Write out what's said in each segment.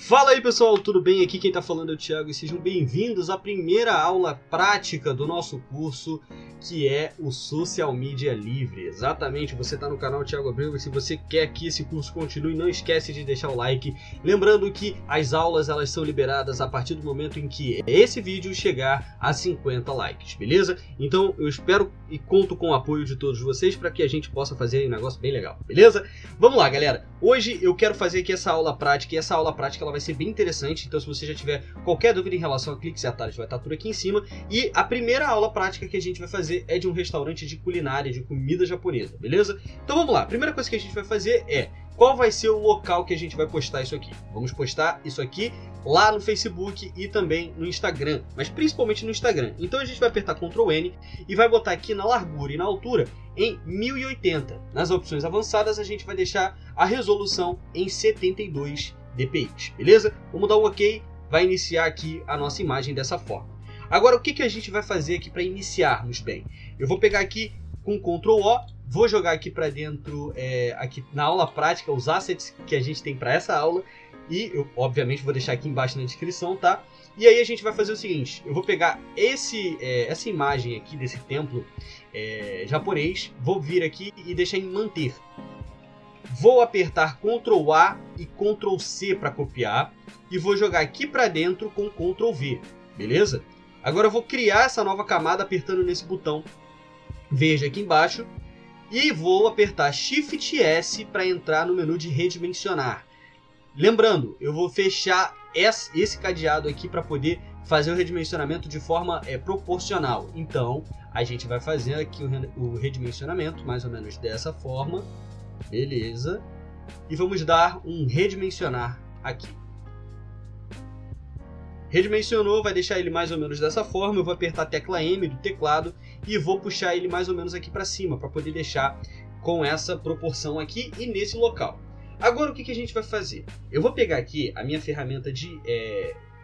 Fala aí pessoal, tudo bem? Aqui quem tá falando é o Thiago e sejam bem-vindos à primeira aula prática do nosso curso, que é o Social Media Livre. Exatamente, você tá no canal Thiago Abreu e se você quer que esse curso continue, não esquece de deixar o like. Lembrando que as aulas elas são liberadas a partir do momento em que esse vídeo chegar a 50 likes, beleza? Então eu espero e conto com o apoio de todos vocês para que a gente possa fazer um negócio bem legal, beleza? Vamos lá galera, hoje eu quero fazer aqui essa aula prática e essa aula prática ela vai ser bem interessante, então se você já tiver qualquer dúvida em relação a cliques e atalhos, vai estar tudo aqui em cima. E a primeira aula prática que a gente vai fazer é de um restaurante de culinária, de comida japonesa, beleza? Então vamos lá, a primeira coisa que a gente vai fazer é, qual vai ser o local que a gente vai postar isso aqui? Vamos postar isso aqui lá no Facebook e também no Instagram, mas principalmente no Instagram. Então a gente vai apertar Ctrl N e vai botar aqui na largura e na altura em 1080. Nas opções avançadas a gente vai deixar a resolução em 72 dpi, beleza? Vamos dar um OK, vai iniciar aqui a nossa imagem dessa forma. Agora o que a gente vai fazer aqui para iniciarmos bem? Eu vou pegar aqui com Ctrl O, vou jogar aqui para dentro, aqui na aula prática, os assets que a gente tem para essa aula. E eu, obviamente, vou deixar aqui embaixo na descrição, tá? E aí a gente vai fazer o seguinte, eu vou pegar essa imagem aqui desse templo japonês, vou vir aqui e deixar em manter. Vou apertar Ctrl A e Ctrl C para copiar e vou jogar aqui para dentro com Ctrl V, beleza? Agora eu vou criar essa nova camada apertando nesse botão verde aqui embaixo e vou apertar Shift S para entrar no menu de redimensionar. Lembrando, eu vou fechar esse cadeado aqui para poder fazer o redimensionamento de forma proporcional. Então, a gente vai fazer aqui o redimensionamento, mais ou menos dessa forma. Beleza. E vamos dar um redimensionar aqui. Redimensionou, vai deixar ele mais ou menos dessa forma. Eu vou apertar a tecla M do teclado e vou puxar ele mais ou menos aqui para cima, para poder deixar com essa proporção aqui e nesse local. Agora o que a gente vai fazer? Eu vou pegar aqui a minha ferramenta de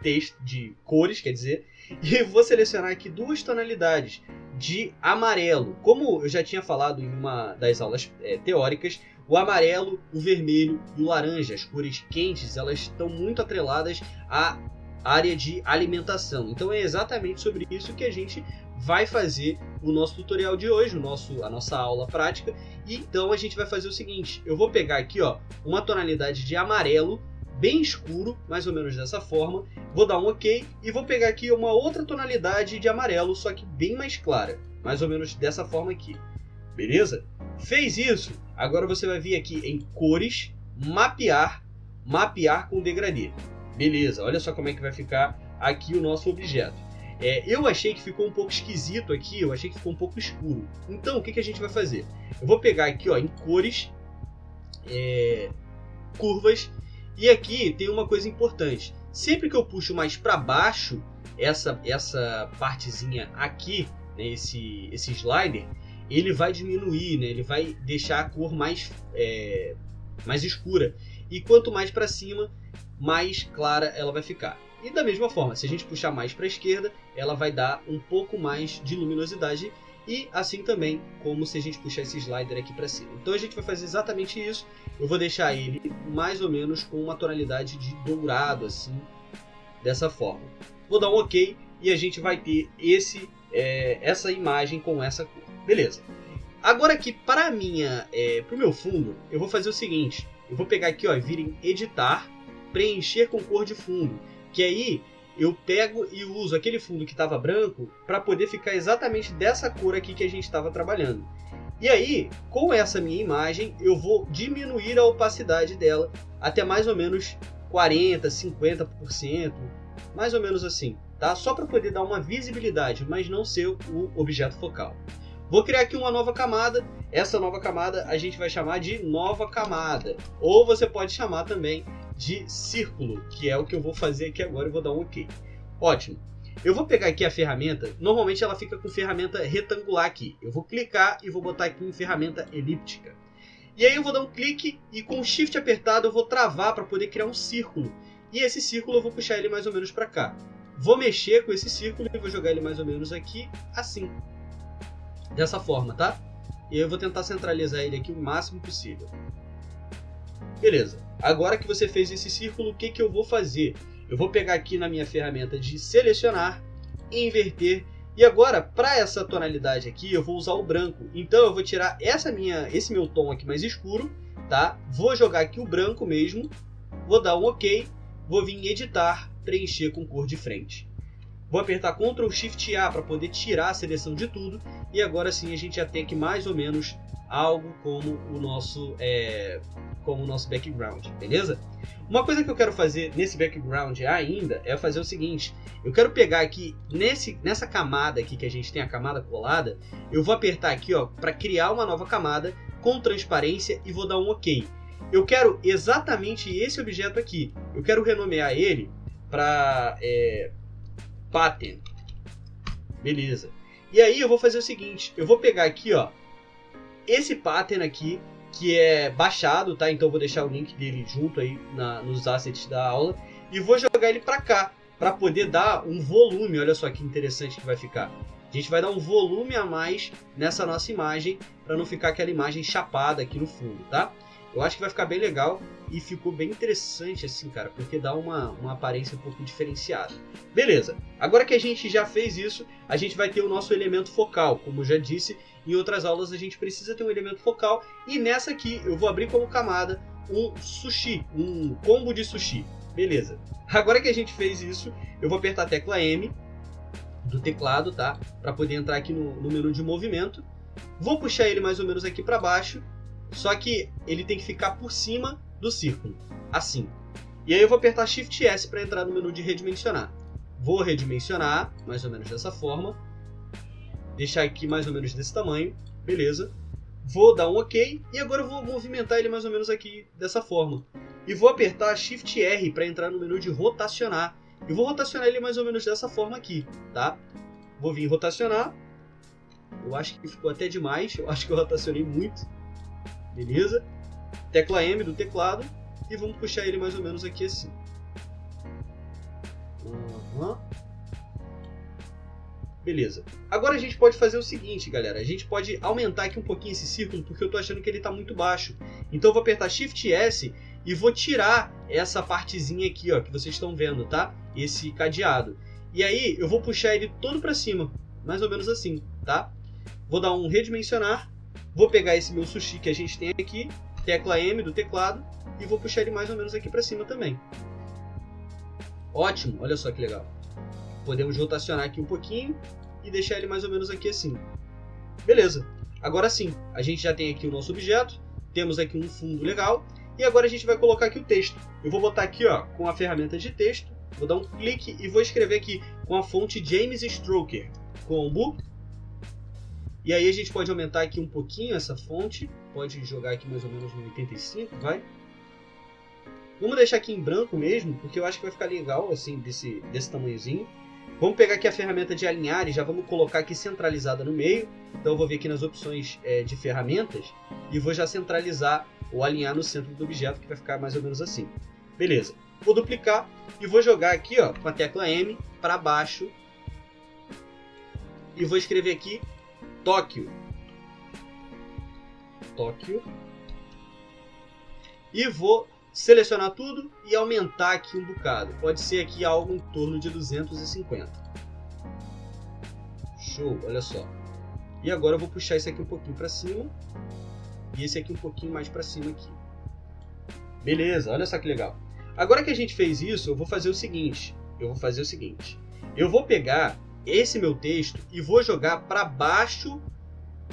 texto, de cores, quer dizer, e vou selecionar aqui duas tonalidades de amarelo. Como eu já tinha falado em uma das aulas teóricas, o amarelo, o vermelho e o laranja, as cores quentes, elas estão muito atreladas à área de alimentação. Então é exatamente sobre isso que a gente vai fazer o nosso tutorial de hoje, a nossa aula prática. E então a gente vai fazer o seguinte, eu vou pegar aqui ó, uma tonalidade de amarelo bem escuro, mais ou menos dessa forma, vou dar um OK e vou pegar aqui uma outra tonalidade de amarelo, só que bem mais clara, mais ou menos dessa forma aqui, beleza? Fez isso, agora você vai vir aqui em cores, mapear com degradê, beleza? Olha só como é que vai ficar aqui o nosso objeto. Eu achei que ficou um pouco esquisito aqui, eu achei que ficou um pouco escuro. Então o que a gente vai fazer? Eu vou pegar aqui ó, em cores, curvas, e aqui tem uma coisa importante. Sempre que eu puxo mais para baixo, essa partezinha aqui, né, esse slider, ele vai diminuir, né, ele vai deixar a cor mais escura. E quanto mais para cima, mais clara ela vai ficar. E da mesma forma, se a gente puxar mais para a esquerda, ela vai dar um pouco mais de luminosidade. E assim também, como se a gente puxar esse slider aqui para cima. Então a gente vai fazer exatamente isso. Eu vou deixar ele mais ou menos com uma tonalidade de dourado, assim, dessa forma. Vou dar um OK e a gente vai ter essa imagem com essa cor. Beleza. Agora aqui, para o meu fundo, eu vou fazer o seguinte. Eu vou pegar aqui, ó, vir em editar, preencher com cor de fundo. Que aí eu pego e uso aquele fundo que estava branco para poder ficar exatamente dessa cor aqui que a gente estava trabalhando. E aí, com essa minha imagem, eu vou diminuir a opacidade dela até mais ou menos 40%, 50%, mais ou menos assim, tá? Só para poder dar uma visibilidade, mas não ser o objeto focal. Vou criar aqui uma nova camada. Essa nova camada a gente vai chamar de nova camada. Ou você pode chamar também de círculo, que é o que eu vou fazer aqui agora e vou dar um OK. Ótimo. Eu vou pegar aqui a ferramenta, normalmente ela fica com ferramenta retangular aqui. Eu vou clicar e vou botar aqui em ferramenta elíptica. E aí eu vou dar um clique e com o Shift apertado eu vou travar para poder criar um círculo. E esse círculo eu vou puxar ele mais ou menos para cá. Vou mexer com esse círculo e vou jogar ele mais ou menos aqui, assim. Dessa forma, tá? E eu vou tentar centralizar ele aqui o máximo possível. Beleza. Agora que você fez esse círculo, o que eu vou fazer? Eu vou pegar aqui na minha ferramenta de selecionar, inverter, e agora, para essa tonalidade aqui, eu vou usar o branco. Então eu vou tirar esse meu tom aqui mais escuro, tá? Vou jogar aqui o branco mesmo, vou dar um OK, vou vir em editar, preencher com cor de frente. Vou apertar Ctrl Shift A para poder tirar a seleção de tudo, e agora sim a gente já tem aqui mais ou menos algo como o nosso background, beleza? Uma coisa que eu quero fazer nesse background ainda é fazer o seguinte: eu quero pegar aqui nessa camada aqui que a gente tem a camada colada, eu vou apertar aqui para criar uma nova camada com transparência e vou dar um OK. Eu quero exatamente esse objeto aqui, eu quero renomear ele para Pattern, beleza? E aí eu vou fazer o seguinte: eu vou pegar aqui esse pattern aqui, que é baixado, tá? Então eu vou deixar o link dele junto aí nos assets da aula, e vou jogar ele para cá, para poder dar um volume. Olha só que interessante que vai ficar. A gente vai dar um volume a mais nessa nossa imagem, para não ficar aquela imagem chapada aqui no fundo, tá? Eu acho que vai ficar bem legal e ficou bem interessante assim, cara, porque dá uma aparência um pouco diferenciada. Beleza, agora que a gente já fez isso, a gente vai ter o nosso elemento focal. Como eu já disse, em outras aulas a gente precisa ter um elemento focal, e nessa aqui eu vou abrir como camada um sushi, um combo de sushi. Beleza, agora que a gente fez isso, eu vou apertar a tecla M do teclado, tá? Para poder entrar aqui no menu de movimento. Vou puxar ele mais ou menos aqui para baixo, só que ele tem que ficar por cima do círculo, assim. E aí eu vou apertar Shift S para entrar no menu de redimensionar. Vou redimensionar, mais ou menos dessa forma. Deixar aqui mais ou menos desse tamanho, beleza. Vou dar um OK, e agora eu vou movimentar ele mais ou menos aqui dessa forma. E vou apertar Shift R para entrar no menu de rotacionar. E vou rotacionar ele mais ou menos dessa forma aqui, tá? Vou vir rotacionar. Eu acho que ficou até demais, eu acho que eu rotacionei muito. Beleza? Tecla M do teclado, e vamos puxar ele mais ou menos aqui assim. Beleza. Agora a gente pode fazer o seguinte, galera. A gente pode aumentar aqui um pouquinho esse círculo, porque eu estou achando que ele está muito baixo. Então eu vou apertar Shift S e vou tirar essa partezinha aqui, que vocês estão vendo, tá? Esse cadeado. E aí eu vou puxar ele todo para cima, mais ou menos assim, tá? Vou dar um redimensionar. Vou pegar esse meu sushi que a gente tem aqui, tecla M do teclado, e vou puxar ele mais ou menos aqui para cima também. Ótimo, olha só que legal. Podemos rotacionar aqui um pouquinho e deixar ele mais ou menos aqui assim. Beleza, agora sim, a gente já tem aqui o nosso objeto, temos aqui um fundo legal, e agora a gente vai colocar aqui o texto. Eu vou botar aqui com a ferramenta de texto, vou dar um clique e vou escrever aqui com a fonte James Stroker, combo. E aí a gente pode aumentar aqui um pouquinho essa fonte, pode jogar aqui mais ou menos no 85, vai. Vamos deixar aqui em branco mesmo, porque eu acho que vai ficar legal assim, desse tamanhozinho. Vamos pegar aqui a ferramenta de alinhar e já vamos colocar aqui centralizada no meio. Então eu vou vir aqui nas opções de ferramentas e vou já centralizar ou alinhar no centro do objeto, que vai ficar mais ou menos assim. Beleza, vou duplicar e vou jogar aqui com a tecla M para baixo. E vou escrever aqui Tóquio. E vou selecionar tudo e aumentar aqui um bocado. Pode ser aqui algo em torno de 250. Show, olha só. E agora eu vou puxar esse aqui um pouquinho para cima. E esse aqui um pouquinho mais para cima aqui. Beleza, olha só que legal. Agora que a gente fez isso, eu vou fazer o seguinte. Eu vou pegar esse meu texto e vou jogar para baixo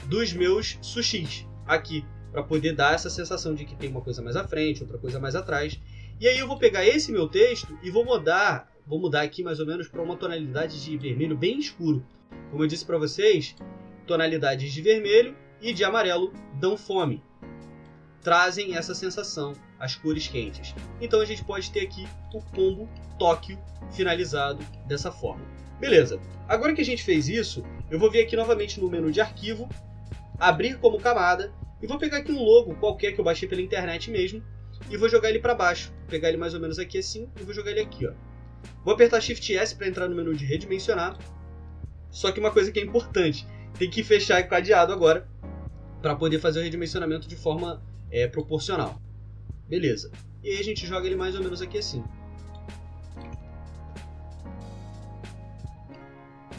dos meus sushis aqui, para poder dar essa sensação de que tem uma coisa mais à frente, outra coisa mais atrás. E aí eu vou pegar esse meu texto e vou mudar aqui mais ou menos para uma tonalidade de vermelho bem escuro. Como eu disse para vocês, tonalidades de vermelho e de amarelo dão fome, trazem essa sensação, as cores quentes. Então a gente pode ter aqui o combo Tóquio finalizado dessa forma. Beleza, agora que a gente fez isso, eu vou vir aqui novamente no menu de arquivo, abrir como camada, e vou pegar aqui um logo qualquer que eu baixei pela internet mesmo, e vou jogar ele para baixo. Vou pegar ele mais ou menos aqui assim, e vou jogar ele aqui. Vou apertar Shift S para entrar no menu de redimensionar, só que uma coisa que é importante, tem que fechar o cadeado agora, para poder fazer o redimensionamento de forma proporcional. Beleza. E aí a gente joga ele mais ou menos aqui assim.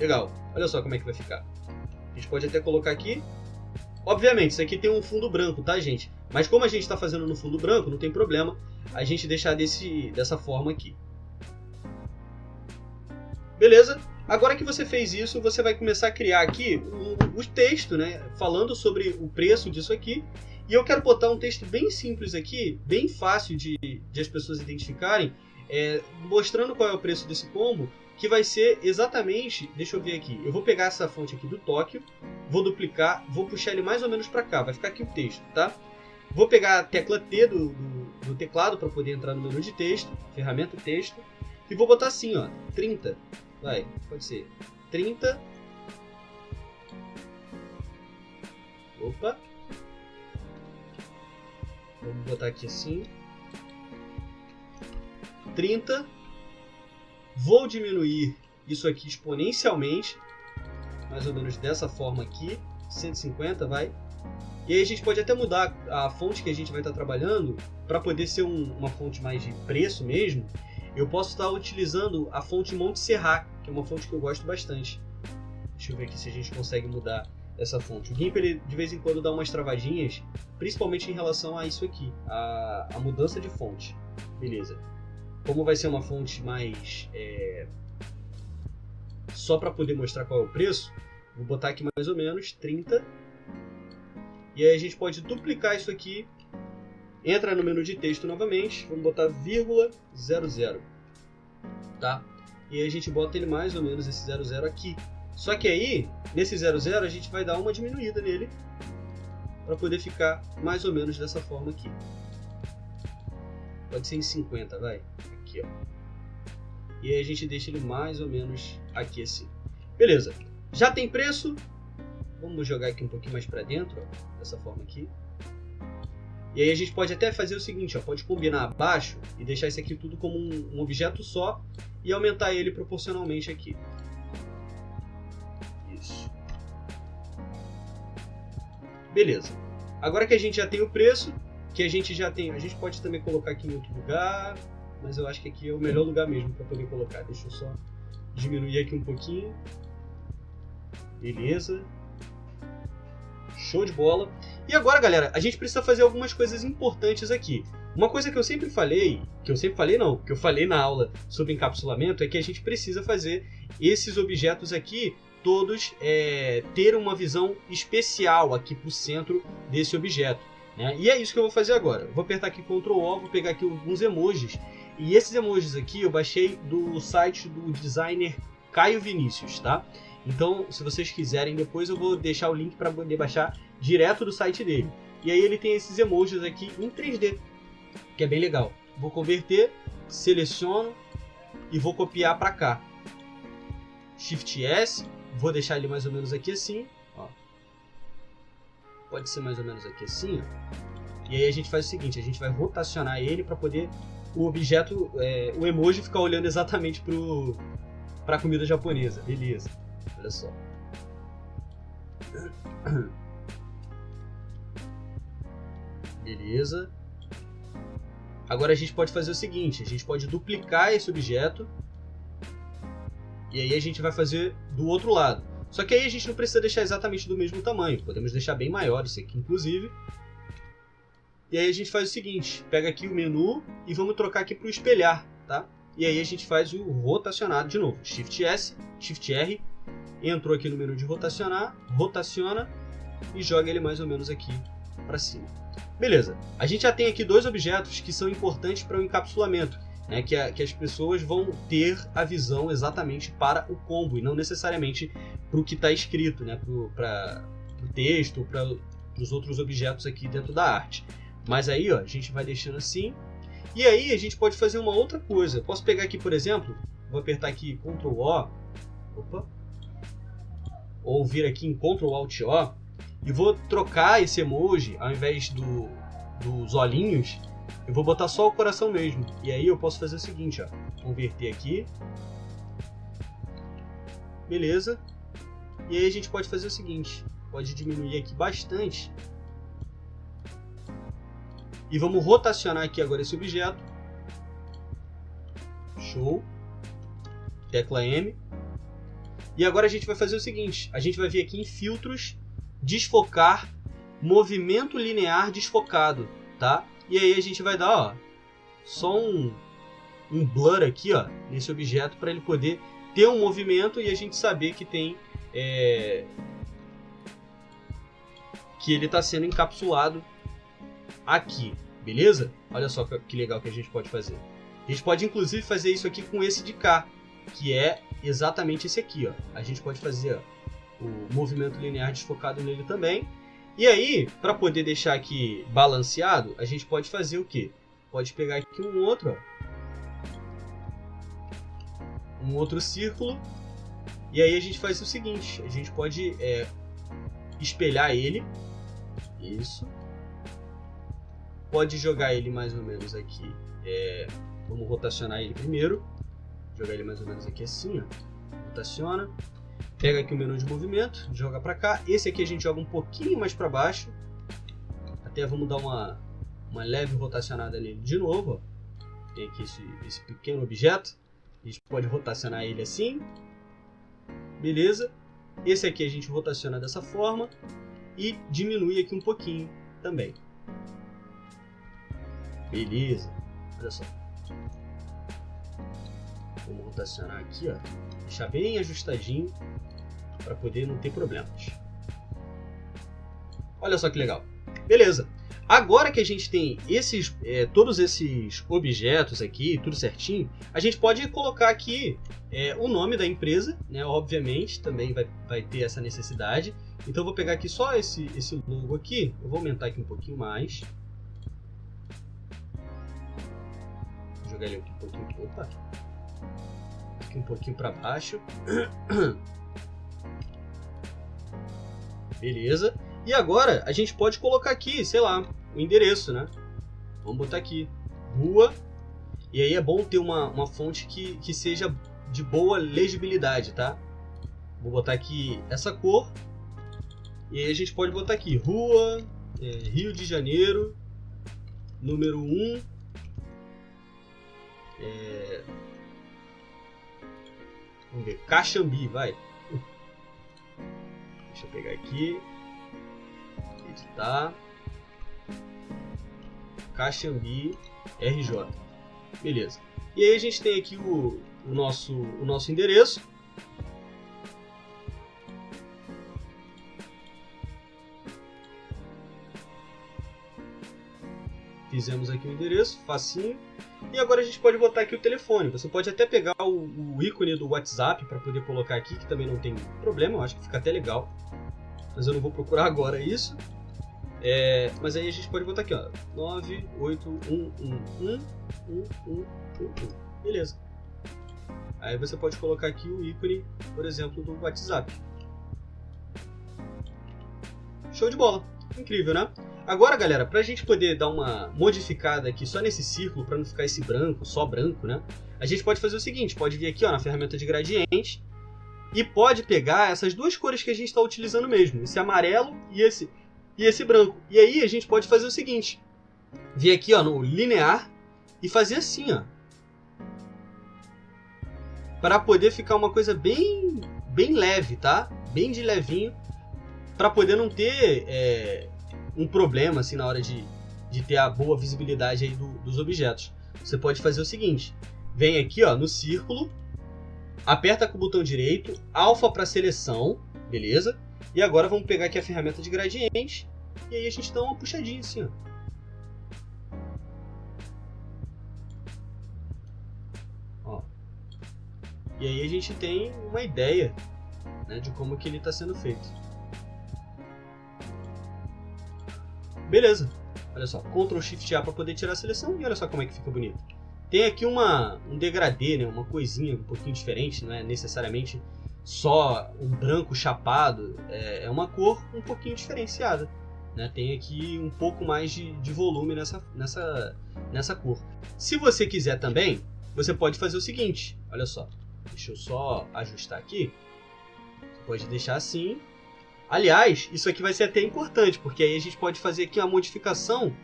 Legal. Olha só como é que vai ficar. A gente pode até colocar aqui. Obviamente, isso aqui tem um fundo branco, tá, gente? Mas como a gente está fazendo no fundo branco, não tem problema a gente deixar dessa forma aqui. Beleza? Agora que você fez isso, você vai começar a criar aqui o texto, né? Falando sobre o preço disso aqui. E eu quero botar um texto bem simples aqui, bem fácil de as pessoas identificarem, mostrando qual é o preço desse combo, que vai ser exatamente, deixa eu ver aqui, eu vou pegar essa fonte aqui do Tóquio, vou duplicar, vou puxar ele mais ou menos para cá, vai ficar aqui o texto, tá? Vou pegar a tecla T do teclado para poder entrar no menu de texto, ferramenta texto, e vou botar assim, ó, 30, vai, pode ser 30, opa, vamos botar aqui assim, 30, vou diminuir isso aqui exponencialmente, mais ou menos dessa forma aqui, 150, vai. E aí a gente pode até mudar a fonte que a gente vai estar trabalhando, para poder ser uma fonte mais de preço mesmo. Eu posso estar utilizando a fonte Montserrat, que é uma fonte que eu gosto bastante. Deixa eu ver aqui se a gente consegue mudar essa fonte. O GIMP, ele, de vez em quando, dá umas travadinhas, principalmente em relação a isso aqui, a mudança de fonte. Beleza. Como vai ser uma fonte mais só para poder mostrar qual é o preço, vou botar aqui mais ou menos 30. E aí a gente pode duplicar isso aqui, entra no menu de texto novamente, vamos botar vírgula 00, tá? E aí a gente bota ele mais ou menos esse 00 aqui. Só que aí, nesse 00 a gente vai dar uma diminuída nele, para poder ficar mais ou menos dessa forma aqui. Pode ser em 50, vai. Aqui, ó. E aí a gente deixa ele mais ou menos aqui assim. Beleza. Já tem preço. Vamos jogar aqui um pouquinho mais para dentro, ó, dessa forma aqui. E aí a gente pode até fazer o seguinte, ó, pode combinar abaixo e deixar isso aqui tudo como um objeto só e aumentar ele proporcionalmente aqui. Isso. Beleza. Agora que a gente já tem o preço, que a gente pode também colocar aqui em outro lugar, mas eu acho que aqui é o melhor lugar mesmo para poder colocar. Deixa eu só diminuir aqui um pouquinho. Beleza. Show de bola. E agora, galera, a gente precisa fazer algumas coisas importantes aqui. Uma coisa que eu sempre falei, que eu falei na aula sobre encapsulamento, é que a gente precisa fazer esses objetos aqui todos ter uma visão especial aqui para o centro desse objeto, né? E é isso que eu vou fazer agora. Eu vou apertar aqui Ctrl O, vou pegar aqui alguns emojis. E esses emojis aqui eu baixei do site do designer Caio Vinícius, tá? Então, se vocês quiserem, depois eu vou deixar o link para poder baixar direto do site dele. E aí ele tem esses emojis aqui em 3D, que é bem legal. Vou converter, seleciono e vou copiar para cá. Shift S, vou deixar ele mais ou menos aqui assim, ó. Pode ser mais ou menos aqui assim, ó. E aí a gente faz o seguinte, a gente vai rotacionar ele para poder o objeto, o emoji ficar olhando exatamente para a comida japonesa. Beleza. Olha só. Beleza. Agora a gente pode fazer o seguinte, a gente pode duplicar esse objeto e aí a gente vai fazer do outro lado. Só que aí a gente não precisa deixar exatamente do mesmo tamanho, podemos deixar bem maior isso aqui inclusive. E aí a gente faz o seguinte, pega aqui o menu e vamos trocar aqui para o espelhar, tá? E aí a gente faz o rotacionar de novo, Shift S, Shift R, entrou aqui no menu de rotacionar, rotaciona e joga ele mais ou menos aqui para cima. Beleza, a gente já tem aqui dois objetos que são importantes para o encapsulamento, né, que as pessoas vão ter a visão exatamente para o combo e não necessariamente para o que está escrito, né, para o texto ou para os outros objetos aqui dentro da arte. Mas aí ó, a gente vai deixando assim. E aí a gente pode fazer uma outra coisa. Posso pegar aqui, por exemplo, vou apertar aqui Ctrl O, opa, ou vir aqui em Ctrl Alt O, e vou trocar esse emoji, ao invés dos olhinhos, eu vou botar só o coração mesmo. E aí eu posso fazer o seguinte, ó, converter aqui, beleza, e aí a gente pode fazer o seguinte, pode diminuir aqui bastante, E vamos rotacionar aqui agora esse objeto. Show. Tecla M. E agora a gente vai fazer o seguinte. A gente vai vir aqui em filtros, desfocar, movimento linear desfocado, tá? E aí a gente vai dar, ó, só um blur aqui, ó, nesse objeto para ele poder ter um movimento e a gente saber que tem que ele está sendo encapsulado aqui, beleza? Olha só que legal que a gente pode fazer. A gente pode inclusive fazer isso aqui com esse de cá, que é exatamente esse aqui, ó. A gente pode fazer, ó, o movimento linear desfocado nele também. E aí, para poder deixar aqui balanceado, a gente pode fazer o quê? Pode pegar aqui um outro, ó, um outro círculo. E aí a gente faz o seguinte, a gente pode espelhar ele. Isso. Pode jogar ele mais ou menos aqui. Vamos rotacionar ele primeiro. Jogar ele mais ou menos aqui assim, ó. Rotaciona. Pega aqui o menu de movimento, joga para cá. Esse aqui a gente joga um pouquinho mais para baixo. Até vamos dar uma leve rotacionada nele de novo, ó. Tem aqui esse pequeno objeto. A gente pode rotacionar ele assim. Beleza. Esse aqui a gente rotaciona dessa forma. E diminui aqui um pouquinho também. Beleza. Olha só. Vamos rotacionar aqui, ó. Deixar bem ajustadinho para poder não ter problemas. Olha só que legal. Beleza. Agora que a gente tem todos esses objetos aqui, tudo certinho, a gente pode colocar aqui o nome da empresa, né? Obviamente, também vai ter essa necessidade. Então eu vou pegar aqui só esse logo aqui. Eu vou aumentar aqui um pouquinho mais. Vou jogar ele aqui um pouquinho. Opa! Aqui um pouquinho para baixo. Beleza. E agora a gente pode colocar aqui, sei lá, o endereço, né? Vamos botar aqui, rua. E aí é bom ter uma fonte que seja de boa legibilidade, tá? Vou botar aqui essa cor. E aí a gente pode botar aqui, rua, Rio de Janeiro, número 1. Vamos ver, Caxambi, vai. Deixa eu pegar aqui. Editar. Caxambi, RJ. Beleza. E aí a gente tem aqui o nosso endereço. Fizemos aqui o endereço, facinho. E agora a gente pode botar aqui o telefone. Você pode até pegar o ícone do WhatsApp para poder colocar aqui, que também não tem problema. Eu acho que fica até legal. Mas eu não vou procurar agora isso. Mas aí a gente pode botar aqui, ó, 981111111. Beleza. Aí você pode colocar aqui o ícone, por exemplo, do WhatsApp. Show de bola. Incrível, né? Agora, galera, para a gente poder dar uma modificada aqui só nesse círculo, para não ficar esse branco, só branco, né? A gente pode fazer o seguinte, pode vir aqui, ó, na ferramenta de gradiente e pode pegar essas duas cores que a gente está utilizando mesmo, esse amarelo e esse branco. E aí a gente pode fazer o seguinte, vir aqui, ó, no linear e fazer assim, ó, para poder ficar uma coisa bem leve, tá? Bem de levinho, para poder não ter um problema assim na hora de ter a boa visibilidade aí dos objetos. Você pode fazer o seguinte, vem aqui, ó, no círculo, aperta com o botão direito, alfa para seleção, beleza? E agora vamos pegar aqui a ferramenta de gradiente e aí a gente dá uma puxadinha assim, ó. Ó. E aí a gente tem uma ideia, né, de como que ele está sendo feito. Beleza, olha só, Ctrl Shift A para poder tirar a seleção e olha só como é que fica bonito. Tem aqui um degradê, né, uma coisinha um pouquinho diferente, não é necessariamente só um branco chapado, é uma cor um pouquinho diferenciada, né? Tem aqui um pouco mais de volume nessa cor. Se você quiser também, você pode fazer o seguinte, olha só, deixa eu só ajustar aqui, você pode deixar assim. Aliás, isso aqui vai ser até importante, porque aí a gente pode fazer aqui uma modificação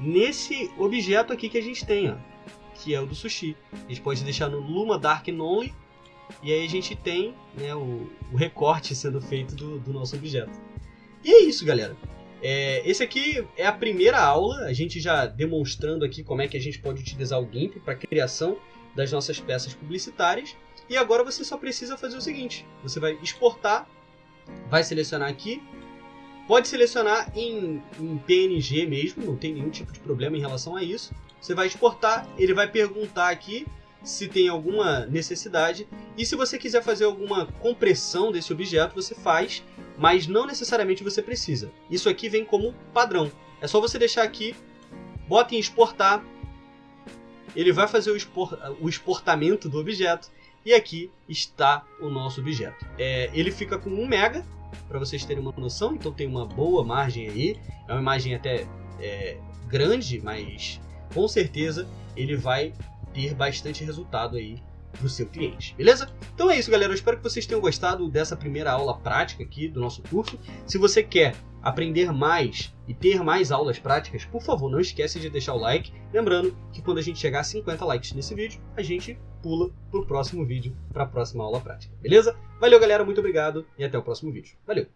nesse objeto aqui que a gente tem, ó, que é o do sushi. A gente pode deixar no Luma Dark Only e aí a gente tem, né, o recorte sendo feito do nosso objeto. E é isso, galera. Esse aqui é a primeira aula, a gente já demonstrando aqui como é que a gente pode utilizar o GIMP para a criação das nossas peças publicitárias. E agora você só precisa fazer o seguinte, você vai exportar, vai selecionar aqui, pode selecionar em PNG mesmo, não tem nenhum tipo de problema em relação a isso. Você vai exportar, ele vai perguntar aqui se tem alguma necessidade, e se você quiser fazer alguma compressão desse objeto, você faz, mas não necessariamente você precisa. Isso aqui vem como padrão. É só você deixar aqui, bota em exportar, ele vai fazer o exportamento do objeto, e aqui está o nosso objeto. Ele fica com 1 MB, para vocês terem uma noção, então tem uma boa margem aí, é uma imagem até grande, mas com certeza ele vai ter bastante resultado aí para o seu cliente, beleza? Então é isso, galera, eu espero que vocês tenham gostado dessa primeira aula prática aqui do nosso curso. Se você quer aprender mais e ter mais aulas práticas, por favor, não esquece de deixar o like. Lembrando que quando a gente chegar a 50 likes nesse vídeo, a gente pula para o próximo vídeo, para a próxima aula prática, beleza? Valeu, galera, muito obrigado e até o próximo vídeo. Valeu!